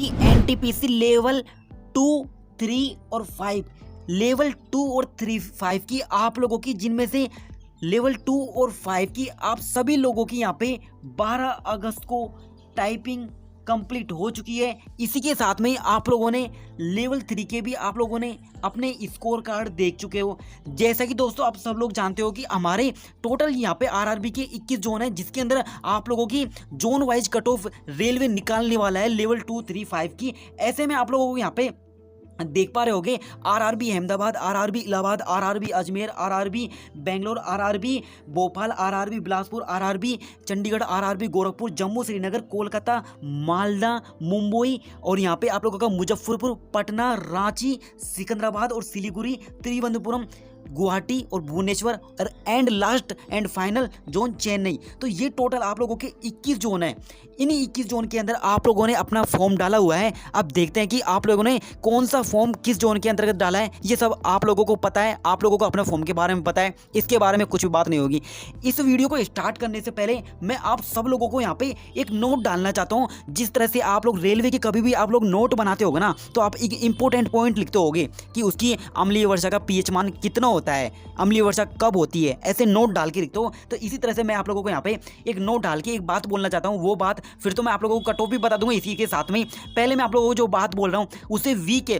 NTPC level 2, 3 और 5, level 2 और 3, 5 की आप लोगों की, जिनमें से लेवल 2 और 5 की आप सभी लोगों की यहाँ पे 12 अगस्त को टाइपिंग कंप्लीट हो चुकी है। इसी के साथ में आप लोगों ने लेवल 3 के भी आप लोगों ने अपने स्कोर कार्ड देख चुके हो। जैसा कि दोस्तों आप सब लोग जानते हो कि हमारे टोटल यहाँ पे आरआरबी के 21 जोन है, जिसके अंदर आप लोगों की zone wise cut off railway निकालने वाला है लेवल 2, 3, 5 की। ऐसे में आप लोगों को यहाँ पे देख पा रहे होगे RRB Ahmedabad, RRB Allahabad, RRB Ajmer, RRB Bangalore, RRB Bhopal, RRB Bilaspur, RRB Chandigarh, RRB Gorakhpur, Jammu Srinagar, Kolkata, Malda, Mumbai और यहाँ पे आप लोगों का मुजफ्फरपुर, पटना, रांची, सिकंदराबाद और सिलीगुड़ी, त्रिवेंद्रपुरम, गुवाहाटी और भुवनेश्वर और and last and final zone Chennai. तो ये टोटल आप लोगों के 21 जोन है। इन 21 जोन के अंदर आप लोगों ने अपना फॉर्म डाला हुआ है। अब देखते हैं कि आप लोगों ने कौन सा फॉर्म किस जोन के अंतर्गत डाला है। ये सब आप लोगों को पता है, आप लोगों को अपने फॉर्म के बारे में पता है, इसके बारे में कुछ भी बात नहीं होगी। इस वीडियो को स्टार्ट करने से पहले मैं आप सब लोगों को यहाँ पे एक नोट डालना चाहता हूँ। जिस तरह से आप लोग रेलवे के कभी भी आप लोग नोट बनाते होगे ना, तो आप एक इंपॉर्टेंट पॉइंट लिखते होगे कि उसकी अम्लीय वर्षा का पीएच मान कितना होता है, अम्लीय वर्षा कब होती है, ऐसे नोट डाल के लिखते हो। तो इसी तरह से मैं आप लोगों को यहाँ पे एक नोट डाल के एक बात बोलना चाहता हूँ। वो बात फिर तो मैं आप लोगों को कट ऑफ भी बता दूंगा इसी के साथ में। पहले मैं आप लोगों को जो बात बोल रहा हूँ उसे वी के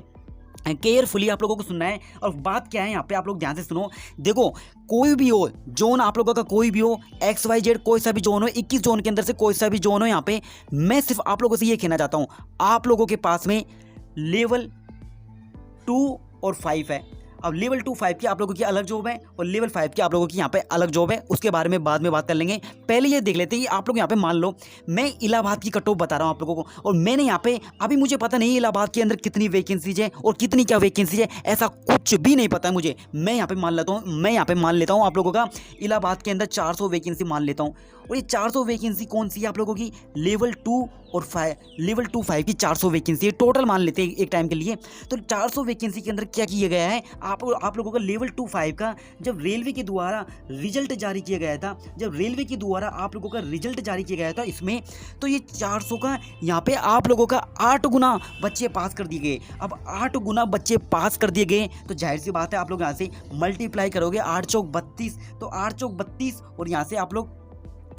केयरफुली आप लोगों को सुनना है। और बात क्या है यहाँ पे, आप लोग ध्यान से सुनो। देखो, कोई भी हो जोन, आप लोगों का कोई भी हो, XYZ कोई सा भी जोन हो, 21 जोन के अंदर से कोई सा भी जोन हो, यहाँ पे मैं सिर्फ आप लोगों से ये कहना चाहता हूँ, आप लोगों के पास में लेवल 2 और 5 है। अब लेवल 2, 5 की आप लोगों की अलग जॉब है और लेवल 5 की आप लोगों की यहाँ पे अलग जॉब है। उसके बारे में बाद में बात कर लेंगे। पहले ये देख लेते हैं कि आप लोग यहाँ पे मान लो मैं इलाहाबाद की कट ऑफ बता रहा हूँ आप लोगों को, और मैंने यहाँ पे अभी मुझे पता नहीं इलाहाबाद के अंदर कितनी वैकेंसीज है और कितनी क्या वैकेंसीज है, ऐसा कुछ भी नहीं पता है मुझे। मैं यहाँ पे मान लेता हूँ आप लोगों का इलाहाबाद के अंदर 400 वैकेंसी मान लेता हूँ। और ये 400 वैकेंसी कौन सी है आप लोगों की, लेवल 2 और 5, लेवल 2, 5 की 400 वैकेंसी है टोटल मान लेते हैं एक टाइम के लिए। तो 400 वैकेंसी के अंदर क्या किया गया है, आप लोगों का लेवल 2, 5 का जब रेलवे के द्वारा रिजल्ट जारी किया गया था, आप लोगों का रिजल्ट जारी किया गया था इसमें, तो ये 400 का यहाँ पे आप लोगों का 8 गुना बच्चे पास कर दिए गए। अब 8 गुना बच्चे पास कर दिए गए तो जाहिर सी बात है आप लोग यहाँ से मल्टीप्लाई करोगे, 8 चौक 32, तो 8 चौक 32 और यहाँ से आप लोग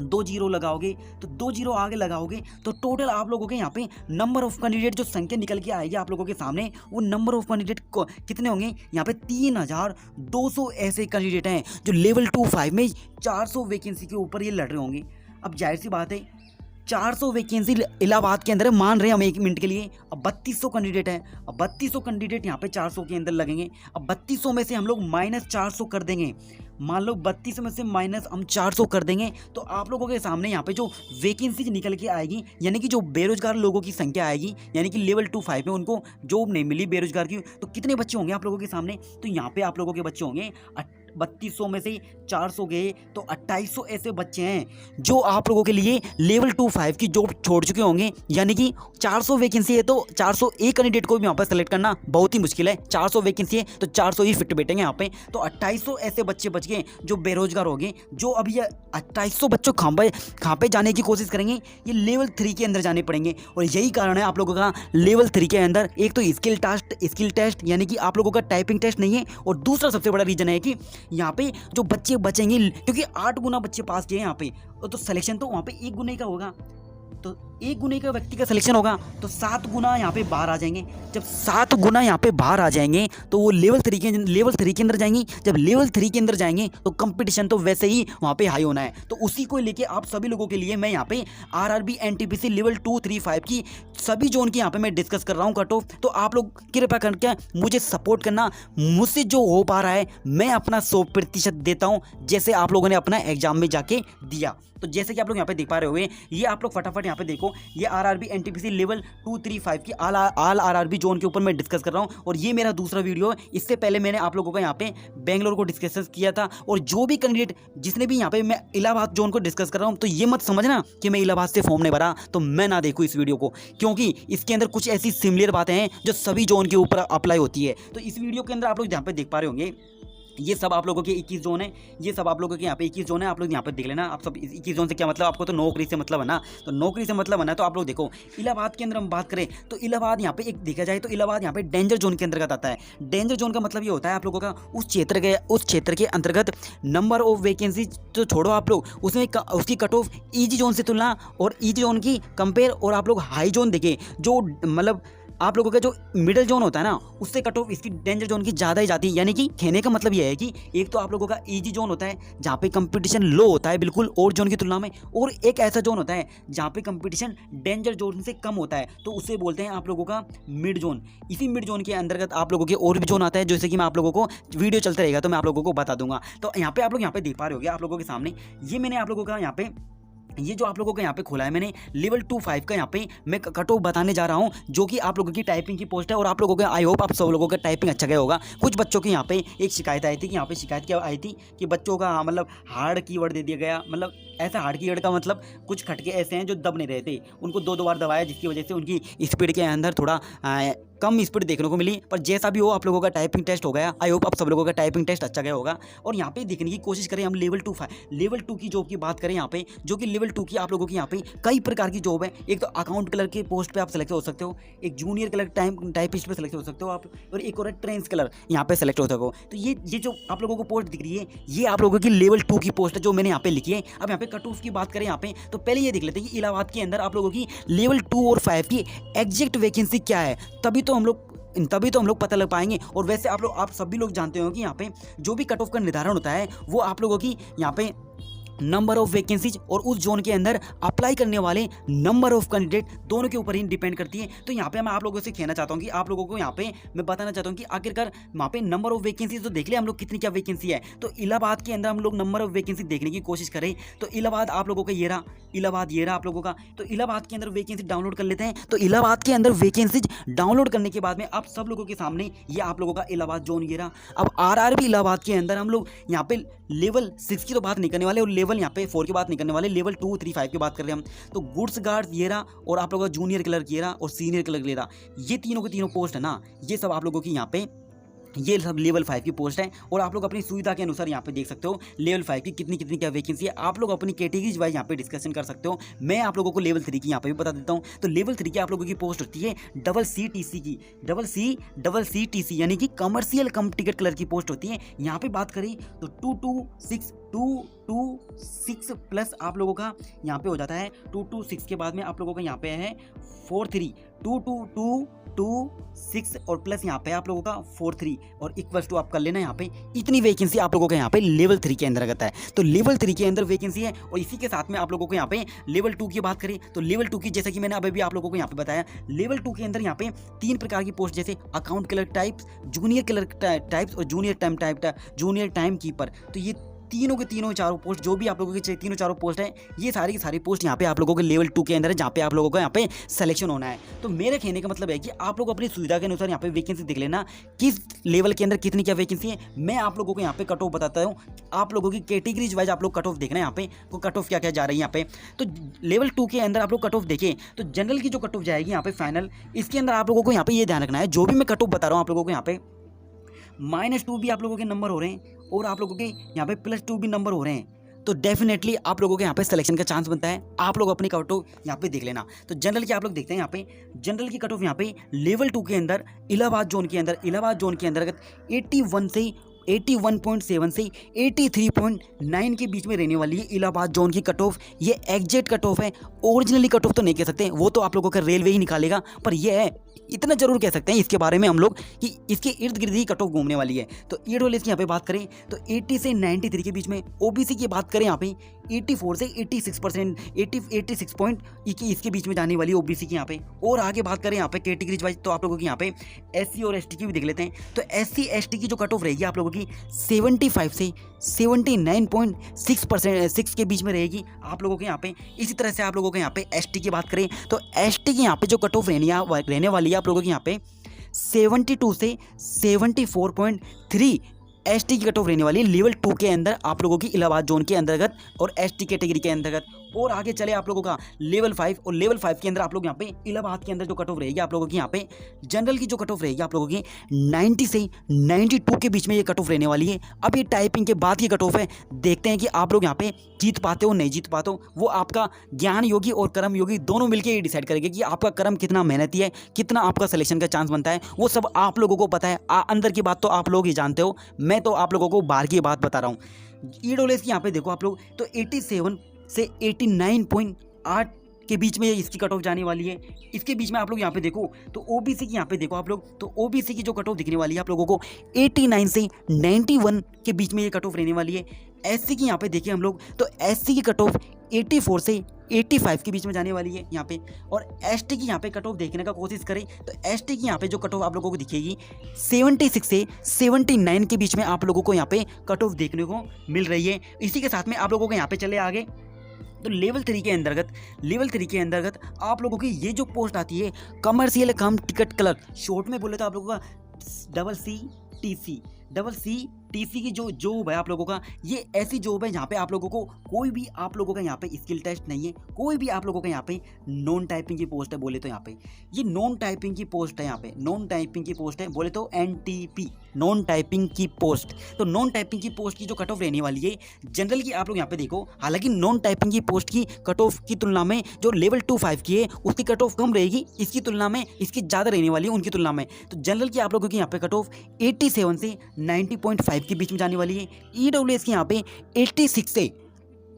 2 जीरो लगाओगे, तो 2 जीरो आगे लगाओगे तो टोटल आप लोगों के यहाँ पे नंबर ऑफ कैंडिडेट जो संख्या निकल के आएगी आप लोगों के सामने, वो नंबर ऑफ कैंडिडेट कितने होंगे, यहाँ पे 3200 ऐसे कैंडिडेट हैं जो लेवल 2, 5 में 400 वैकेंसी के ऊपर ये लड़ रहे होंगे। अब जाहिर सी बात है 400 वैकेंसी इलाहाबाद के अंदर मान रहे हैं हम 1 मिनट के लिए। अब 3200 कैंडिडेट हैं, अब 3200 कैंडिडेट यहाँ पे 400 के अंदर लगेंगे। अब 3200 में से हम लोग माइनस 400 कर देंगे, मान लो 32 में से माइनस हम 400 कर देंगे, तो आप लोगों के सामने यहाँ पे जो वैकेंसी निकल के आएगी, यानी कि जो बेरोजगार लोगों की संख्या आएगी, यानी कि लेवल 2, 5 में उनको जॉब नहीं मिली बेरोजगार की, तो कितने बच्चे होंगे आप लोगों के सामने, तो यहाँ पे आप लोगों के बच्चे होंगे 3200 में से 400 गए तो 2800 ऐसे बच्चे हैं जो आप लोगों के लिए लेवल 2, 5 की जॉब छोड़ चुके होंगे। यानी कि 400 वैकेंसी है तो 401 कैंडिडेट को भी यहाँ पर सेलेक्ट करना बहुत ही मुश्किल है। 400 वैकेंसी है तो 400 ही फिट बैठेंगे यहाँ पे, तो 2800 ऐसे बच्चे बच गए जो बेरोजगार हो गए, जो अभी ये 2800 बच्चों कहाँ पे जाने की कोशिश करेंगे, ये लेवल 3 के अंदर जाने पड़ेंगे। और यही कारण है आप लोगों का लेवल 3 के अंदर एक तो स्किल टेस्ट यानी कि आप लोगों का टाइपिंग टेस्ट नहीं है, और दूसरा सबसे बड़ा रीजन है कि यहाँ पे जो बच्चे बचेंगे, क्योंकि 8 गुना बच्चे पास किए यहाँ पे, तो सिलेक्शन तो वहाँ पे 1 गुने का होगा, तो 1 गुने का व्यक्ति का सिलेक्शन होगा, तो 7 गुना यहाँ पे बाहर आ जाएंगे। जब 7 गुना यहाँ पे बाहर आ जाएंगे तो वो लेवल 3 के अंदर जाएंगे। जब लेवल 3 के अंदर जाएंगे तो कंपटीशन तो वैसे ही वहाँ पे हाई होना है। तो उसी को लेके आप सभी लोगों के लिए मैं यहाँ पे आरआरबी एनटीपीसी लेवल 2, 3, 5 की सभी जोन की यहाँ पे मैं डिस्कस कर रहा हूँ कट ऑफ। तो आप लोग कृपया करके मुझे सपोर्ट करना, मुझसे जो हो पा रहा है मैं अपना 100% देता हूँ, जैसे आप लोगों ने अपना एग्जाम में जाके दिया। तो जैसे कि आप लोग यहाँ पे देख पा रहे होंगे, ये आप लोग फटाफट यहाँ पे देखो, ये आरआरबी एनटीपीसी लेवल 2, 3, 5 की ऑल आरआरबी जोन के ऊपर मैं डिस्कस कर रहा हूँ। और ये मेरा दूसरा वीडियो है। इससे पहले मैंने आप लोगों का यहाँ पे बेंगलोर को डिस्कस किया था, और जो भी कैंडिडेट जिसने भी यहाँ पे मैं इलाहाबाद जोन को डिस्कस कर रहा हूँ, तो ये मत समझना कि मैं इलाहाबाद से फॉर्म नहीं भरा तो मैं ना देखूँ इस वीडियो को, क्योंकि इसके अंदर कुछ ऐसी सिमिलर बातें हैं जो सभी जोन के ऊपर अप्लाई होती है। तो इस वीडियो के अंदर आप लोग यहाँ पे देख पा रहे होंगे, ये सब आप लोगों के 21 जोन है, ये सब आप लोगों के यहाँ पे 21 जोन है। आप लोग यहाँ पे देख लेना। आप सब 21 जोन से क्या मतलब, आपको तो नौकरी से मतलब है ना, तो नौकरी से मतलब है ना। तो आप लोग देखो इलाहाबाद के अंदर हम बात करें तो इलाहाबाद यहाँ पे एक देखा जाए तो इलाहाबाद यहाँ पे डेंजर जोन के अंतर्गत आता है। डेंजर जोन का मतलब ये होता है आप लोगों का उस क्षेत्र के अंतर्गत नंबर ऑफ वैकेंसी तो छोड़ो आप लोग, उसमें उसकी कट ऑफ ईजी जोन से तुलना और ईजी जोन की कंपेयर, और आप लोग हाई जोन देखें जो मतलब आप लोगों का जो मिडिल जोन होता है ना, उससे कट ऑफ इसकी डेंजर जोन की ज़्यादा ही जाती है। यानी कि कहने का मतलब यह है कि एक तो आप लोगों का इजी जोन होता है जहाँ पे कंपटीशन लो होता है बिल्कुल और जोन की तुलना में, और एक ऐसा जोन होता है जहाँ पे कंपटीशन डेंजर जोन से कम होता है, तो उसे बोलते हैं आप लोगों का मिड जोन। इसी मिड जोन के अंतर्गत आप लोगों के और भी जोन आता है, जैसे कि मैं आप लोगों को वीडियो चलता रहेगा तो मैं आप लोगों को बता दूंगा। तो यहाँ पे आप लोग यहाँ पे देख पा रहे होगे आप लोगों के सामने, ये मैंने आप लोगों का यहाँ पे ये जो आप लोगों का यहाँ पे खोला है मैंने लेवल 2-5 का, यहाँ पे मैं कट ऑफ बताने जा रहा हूँ जो कि आप लोगों की टाइपिंग की पोस्ट है। और आप लोगों का आई होप आप सब लोगों का टाइपिंग अच्छा गया होगा। कुछ बच्चों की यहाँ पे एक शिकायत आई थी कि यहाँ पे शिकायत क्या आई थी कि बच्चों का मतलब हार्ड कीवर्ड दे दिया गया। मतलब ऐसा हार्ड कीवर्ड का मतलब कुछ खटके ऐसे हैं जो दब नहीं रहे थे, उनको 2-2 बार दबाया, जिसकी वजह से उनकी स्पीड के अंदर थोड़ा कम स्पीड देखने को मिली। पर जैसा भी हो आप लोगों का टाइपिंग टेस्ट हो गया। आई होप आप सब लोगों का टाइपिंग टेस्ट अच्छा गया होगा। और यहाँ पे देखने की कोशिश करें हम लेवल 2 की जॉब की बात करें यहाँ पे, जो कि लेवल 2 की आप लोगों की यहाँ पे कई प्रकार की जॉब है। एक तो अकाउंट कलर के पोस्ट पे आप सेलेक्ट हो सकते हो, एक जूनियर कलर टाइपिस्ट पे सेलेक्ट हो सकते हो आप, और एक और ट्रेंस कलर यहाँ पे सेलेक्ट हो सकते हो। तो ये जो आप लोगों को पोस्ट दिख रही है ये आप लोगों की लेवल 2 की पोस्ट है जो मैंने यहाँ पे लिखी है। अब यहाँ पे कट ऑफ की बात करें यहाँ पे, तो पहले ये देख लेते हैं कि इलाहाबाद के अंदर आप लोगों की लेवल 2 और 5 की एग्जैक्ट वैकेंसी क्या है, तभी तो हम लोग पता लग पाएंगे। और वैसे आप सभी लोग जानते हो कि यहाँ पे जो भी कट ऑफ का निर्धारण होता है वो आप लोगों की यहाँ पे नंबर ऑफ वैकेंसीज और उस जोन के अंदर अप्लाई करने वाले नंबर ऑफ कैंडिडेट दोनों के ऊपर ही डिपेंड करती है। तो यहाँ पे मैं आप लोगों से कहना चाहता हूँ कि आप लोगों को यहाँ पे मैं बताना चाहता हूँ कि आखिरकार वहाँ पे नंबर ऑफ वैकेंसीज तो देख लिया हम लोग कितनी क्या वैकेंसी है। तो इलाहाबाद के अंदर हम लोग नंबर ऑफ वैकेंसी देखने की कोशिश करें तो इलाहाबाद आप लोगों का ये रहा आप लोगों का। तो इलाहाबाद के अंदर वैकेंसी डाउनलोड कर लेते हैं। तो इलाहाबाद के अंदर वैकेंसीज डाउनलोड करने के बाद में आप सब लोगों के सामने ये आप लोगों का इलाहाबाद जोन ये रहा। अब RRB इलाहाबाद के अंदर हम लोग यहाँ पे लेवल 6 की तो बात नहीं करने वाले और लेवल यहाँ पे 4 की बात नहीं करने वाले, लेवल 2, 3, 5 की बात कर रहे हैं हम। तो गुड्स गार्ड ये रहा और आप लोगों का जूनियर क्लर्क ये रहा और सीनियर क्लर्क ये रहा। ये तीनों के तीनों पोस्ट है ना, ये सब आप लोगों की यहाँ पे ये सब लेवल 5 की पोस्ट है। और आप लोग अपनी सुविधा के अनुसार यहाँ पे देख सकते हो लेवल 5 की कितनी क्या वैकेंसी है। आप लोग अपनी कैटेगरीज वाइज यहाँ पे डिस्कशन कर सकते हो। मैं आप लोगों को लेवल 3 की यहाँ पे भी बता देता हूँ। तो लेवल 3 की आप लोगों की पोस्ट होती है CCTC की, CCTC यानी कि कमर्शियल कम टिकट क्लर्क की पोस्ट होती है। यहाँ पे बात करें तो 226 प्लस आप लोगों का यहाँ पे हो जाता है 226 के बाद में आप लोगों का यहाँ पे है 43, 22226 और प्लस यहाँ पे आप लोगों का 43 और इक्वल्स टू आप कर लेना। यहाँ पे इतनी वैकेंसी आप लोगों का यहाँ पे लेवल 3 के अंतर्गत है। तो लेवल 3 के अंदर वैकेंसी है। और इसी के साथ में आप लोगों को यहाँ पे लेवल 2 की बात करें तो लेवल 2 की जैसा कि मैंने अभी आप लोगों को यहाँ पे बताया, लेवल 2 के अंदर यहाँ पे 3 प्रकार की पोस्ट जैसे account clerk types, junior clerk types और जूनियर टाइम कीपर। तो ये तीनों के तीनों चारों पोस्ट जो भी आप लोगों के तीनों चारों पोस्ट है, ये सारी की सारी पोस्ट यहाँ पे आप लोगों के लेवल 2 के अंदर है, जहाँ पे आप लोगों को यहाँ पे सिलेक्शन होना है। तो मेरे कहने का मतलब है कि आप लोग अपनी सुविधा के अनुसार यहाँ पे वैकेंसी देख लेना किस लेवल के अंदर कितनी क्या वैकेंसी है। मैं आप लोगों को यहाँ पे कट ऑफ बताता हूँ, आप लोगों की कैटेगरीज वाइज आप लोग कट ऑफ देखना है यहाँ पे कट ऑफ क्या क्या जा रही है यहाँ पे। तो लेवल 2 के अंदर आप लोग कट ऑफ देखें तो जनरल की जो कट ऑफ जाएगी यहाँ पे फाइनल, इसके अंदर आप लोगों को यहाँ पे ये ध्यान रखना है जो भी मैं कट ऑफ बता रहा हूँ आप लोगों को यहाँ पे -2 भी आप लोगों के नंबर हो रहे हैं और आप लोगों के यहाँ पे +2 भी नंबर हो रहे हैं। तो डेफिनेटली आप लोगों के यहाँ पे सिलेक्शन का चांस बनता है। आप लोग अपनी कट ऑफ यहाँ पे देख लेना। तो जनरल की आप लोग देखते हैं यहाँ पे जनरल की कट ऑफ यहाँ पे लेवल 2 के अंदर इलाहाबाद जोन के अंतर्गत 81 से 81.7 से 83.9 के बीच में रहने वाली है इलाहाबाद जोन की कट ऑफ। ये एग्जैक्ट कट ऑफ है, ओरिजिनली कट ऑफ तो नहीं कह सकते, वो तो आप लोगों का रेलवे ही निकालेगा। पर ये है, इतना जरूर कह सकते हैं इसके बारे में हम लोग कि इसके इर्द गिर्द ही कट ऑफ घूमने वाली है। तो ईडब्ल्यूएस की यहाँ पे बात करें तो 80 से 93 के बीच में, ओबीसी की बात करें यहाँ पे 84 से 86%, 86 पॉइंट इसके बीच में जाने वाली ओबीसी की यहाँ पे। और आगे बात करें यहाँ पे कैटेगरीज वाइज तो आप लोगों की यहाँ पे एससी और एसटी की भी देख लेते हैं। तो एससी एसटी की जो कट ऑफ रहेगी आप लोगों की 75 से 79.6% के बीच में रहेगी आप लोगों के यहाँ पे। इसी तरह से आप लोगों के यहाँ पे एसटी की बात करें तो एसटी की यहाँ पे जो कट ऑफ रहने वाली है आप लोगों के यहाँ पे 72 से 74.3 एसटी की कट ऑफ रहने वाली है लेवल 2 के अंदर आप लोगों की इलाहाबाद जोन के अंतर्गत और एसटी कैटेगरी के अंतर्गत। और आगे चले आप लोगों का लेवल 5, और लेवल 5 के अंदर आप लोग यहाँ पे इलाहाबाद के अंदर जो कट ऑफ रहेगी आप लोगों की यहाँ पे जनरल की जो कट ऑफ रहेगी आप लोगों की 90 से 92 के बीच में ये कट ऑफ रहने वाली है। अब ये टाइपिंग के बाद की कट ऑफ है, देखते हैं कि आप लोग यहाँ पे जीत पाते हो नहीं जीत पाते हो। वो आपका ज्ञान योगी और कर्म योगी दोनों मिलकर ये डिसाइड करेंगे कि आपका कर्म कितना मेहनती है, कितना आपका सिलेक्शन का चांस बनता है। वो सब आप लोगों को पता है, अंदर की बात तो आप लोग ही जानते हो, मैं तो आप लोगों को बाहर की बात बता रहा हूँ। ईडब्ल्यूएस की यहाँ पे देखो आप लोग तो 87 से 89.8 के बीच में इसकी कट ऑफ जाने वाली है। इसके बीच में आप लोग यहाँ पे देखो तो ओबीसी की यहाँ पे देखो आप लोग तो ओबीसी की जो कट ऑफ दिखने वाली है आप लोगों को 89 से 91 के बीच में ये कट ऑफ रहने वाली है। एससी की यहाँ पे देखिए हम लोग तो एससी की कट ऑफ 84 से 85 के बीच में जाने वाली है यहाँ पे। और एसटी की यहाँ पे कट ऑफ देखने का कोशिश करें तो एसटी की यहाँ पे जो कट ऑफ आप लोगों को दिखेगी 76 से 79 के बीच में आप लोगों को यहाँ पे कट ऑफ देखने को मिल रही है। इसी के साथ में आप लोगों को यहाँ पे चले आगे तो लेवल 3 के अंतर्गत आप लोगों की ये जो पोस्ट आती है कमर्शियल कम टिकट क्लर्क, शॉर्ट में बोले तो आप लोगों का डबल सी टी सी की जो जॉब है आप लोगों का, ये ऐसी जॉब है जहाँ पे आप लोगों को कोई भी आप लोगों का यहाँ पे स्किल टेस्ट नहीं है, कोई भी आप लोगों का यहाँ पे नॉन टाइपिंग की पोस्ट है बोले तो यहाँ पे ये नॉन टाइपिंग की पोस्ट है, यहाँ पे नॉन टाइपिंग की पोस्ट है बोले तो NTP नॉन टाइपिंग की पोस्ट। तो नॉन टाइपिंग की पोस्ट की जो कट ऑफ रहने वाली है जनरल की आप लोग यहाँ पे देखो, हालांकि नॉन टाइपिंग की पोस्ट की कट ऑफ की तुलना में जो लेवल 2-5 की है उसकी कट ऑफ कम रहेगी, इसकी तुलना में इसकी ज़्यादा रहने वाली है उनकी तुलना में। तो जनरल की आप लोगों की यहाँ पे कट ऑफ 87 से 90.5 के बीच में जाने वाली है। ईडब्ल्यूएस की यहाँ पे 86 से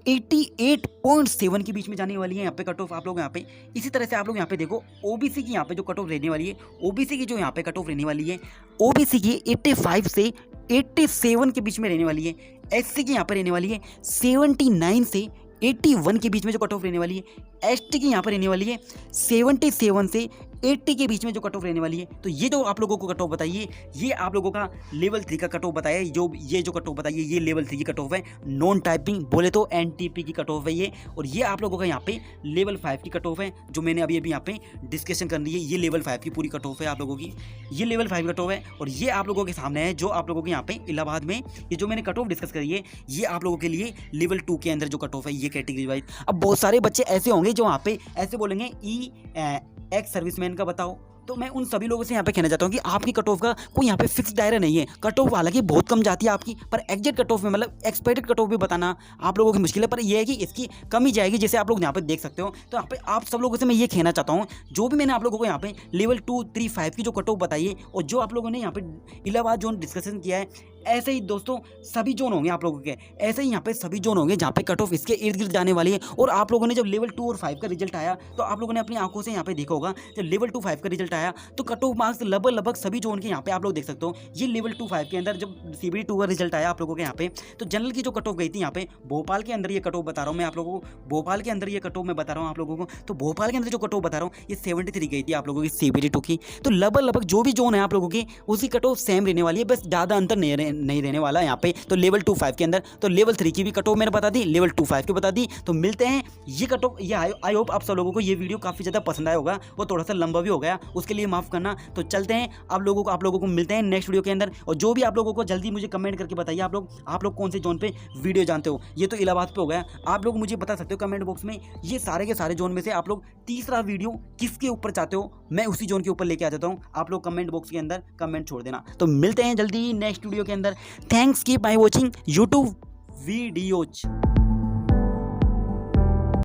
88.7 के बीच में जाने वाली है यहाँ पे कट ऑफ आप लोग यहाँ पे। इसी तरह से आप लोग यहाँ पे देखो ओबीसी की यहाँ पे जो कट ऑफ रहने वाली है, ओबीसी की जो यहाँ पे कट ऑफ रहने वाली है, ओबीसी की 85 से 87 के बीच में रहने वाली है। एससी की यहाँ पे रहने वाली है 79 से 81 के बीच में जो कट ऑफ रहने वाली है। एसटी की यहाँ पर रहने वाली है 77 से 80 के बीच में जो कट ऑफ रहने वाली है। तो ये जो आप लोगों को कट ऑफ बताइए, ये आप लोगों का लेवल 3 का कट ऑफ बताया, ये जो कट ऑफ बताइए ये लेवल 3 की कट ऑफ है। नॉन टाइपिंग बोले तो NTP की कट ऑफ है ये, और ये आप लोगों का यहाँ पे लेवल 5 की कट ऑफ है जो मैंने अभी यहाँ पे डिस्कशन कर ली है। ये लेवल 5 की पूरी कट ऑफ है आप लोगों की, ये लेवल 5 कट ऑफ है। और ये आप लोगों के सामने है जो आप लोगों के यहाँ पे इलाहाबाद में ये जो मैंने कट ऑफ डिस्कस करी है, ये आप लोगों के लिए लेवल 2 के अंदर जो कट ऑफ है ये कैटेगरी वाइज। अब बहुत सारे बच्चे ऐसे होंगे जो वहाँ पे ऐसे बोलेंगे एक्स सर्विसमैन का बताओ, तो मैं उन सभी लोगों से यहाँ पे कहना चाहता हूँ कि आपकी कट ऑफ का कोई यहाँ पे फिक्स दायरा नहीं है। कट ऑफ हालांकि बहुत कम जाती है आपकी, पर एग्जैक्ट कट ऑफ में मतलब एक्सपेक्टेड कट ऑफ भी बताना आप लोगों की मुश्किल है, पर यह है कि इसकी कमी जाएगी जैसे आप लोग यहाँ पे देख सकते हो। तो यहाँ पे आप सब लोगों से मैं ये कहना चाहता हूँ, जो भी मैंने आप लोगों को यहाँ पे लेवल 2, 3, 5 की जो कट ऑफ बताई है और जो आप लोगों ने यहाँ पे इलाहाबाद जोन डिस्कशन किया है, ऐसे ही दोस्तों सभी जोन होंगे आप लोगों के, ऐसे ही यहाँ पे सभी जोन होंगे जहाँ पे कट ऑफ इसके इर्द गिर्द जाने वाली है। और आप लोगों ने जब लेवल 2 और 5 का रिजल्ट आया तो आप लोगों ने अपनी आंखों से यहाँ पे देखा होगा, जब लेवल 2, 5 का रिजल्ट आया तो कट ऑफ मार्क्स लगभग सभी जोन के यहाँ पे आप लोग देख सकते हो। ये लेवल 2, 5 के अंदर जब CBT 2 का रिजल्ट आया आप लोगों के यहाँ पे, तो जनरल की जो कट ऑफ गई थी यहाँ पे भोपाल के अंदर ये कट ऑफ बता रहा हूँ मैं आप लोगों को, भोपाल के अंदर ये कट ऑफ मैं बता रहा हूँ आप लोगों को। तो भोपाल के अंदर जो कट ऑफ बता रहा हूँ ये 73 गई थी आप लोगों की CBT 2 की। तो लगभग जो भी जोन है आप लोगों की उसकी कट ऑफ सेम रहने वाली है, बस ज़्यादा अंतर नहीं रहने वाला है यहाँ पे। तो लेवल 2, 5 के अंदर तो लेवल 3 की भी कट ऑफ मैंने बता दी, लेवल 2, 5 की बता दी। तो मिलते हैं ये कट ऑफ, ये आई होप आप सब लोगों को ये वीडियो काफ़ी ज़्यादा पसंद आया होगा, वो थोड़ा सा लंबा भी हो गया उसके लिए माफ़ करना। तो चलते हैं आप लोगों को मिलते हैं नेक्स्ट वीडियो के अंदर। और जो भी आप लोगों को जल्दी मुझे कमेंट करके बताइए आप लोग कौन से जोन पे वीडियो जानते हो। ये तो इलाहाबाद पे हो गया, आप लोग मुझे बता सकते हो कमेंट बॉक्स में ये सारे के सारे जोन में से आप लोग तीसरा वीडियो किसके ऊपर चाहते हो, मैं उसी जोन के ऊपर लेके आ जाता हूँ। आप लोग कमेंट बॉक्स के अंदर कमेंट छोड़ देना। तो मिलते हैं जल्दी नेक्स्ट वीडियो के अंदर। Thanks keep by watching YouTube videos.